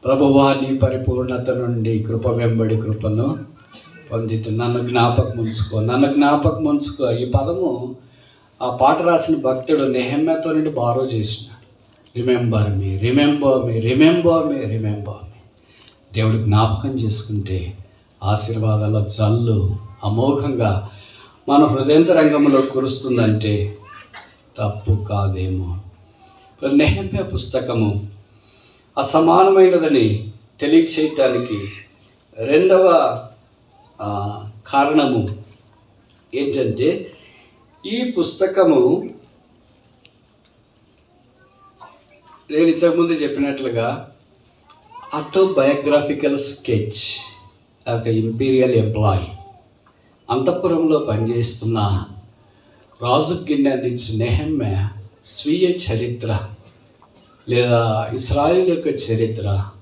ప్రభువా, నీ పరిపూర్ణత నుండి కృప వెంబడి కృపను పొందితు. నన్ను జ్ఞాపకం ఉంచుకో. ఈ పదము ఆ పాట రాసిన భక్తుడు నెహెమ్యాతో నుండి బారో చేసినాడు. Remember me, remember me, remember me, remember me. దేవుడు జ్ఞాపకం చేసుకుంటే ఆశీర్వాదాల జల్లు అమోఘంగా మన హృదయంతరంగంలో కురుస్తుందంటే తప్పు కాదేమో. నెహెమ్యా పుస్తకము అసమానమైనదని తెలియచేయటానికి రెండవ కారణము ఏంటంటే, ఈ పుస్తకము నేను ఇంతకుముందు చెప్పినట్లుగా ఆటోబయోగ్రాఫికల్ స్కెచ్ ఆఫ్ ఇంపీరియల్ ఎంప్లాయీ. అంతఃపురంలో పనిచేస్తున్న రాజు గిన్నె అందించిన నెహెమ్యా స్వీయ చరిత్ర లేదా ఇశ్రాయేలు యొక్క చరిత్ర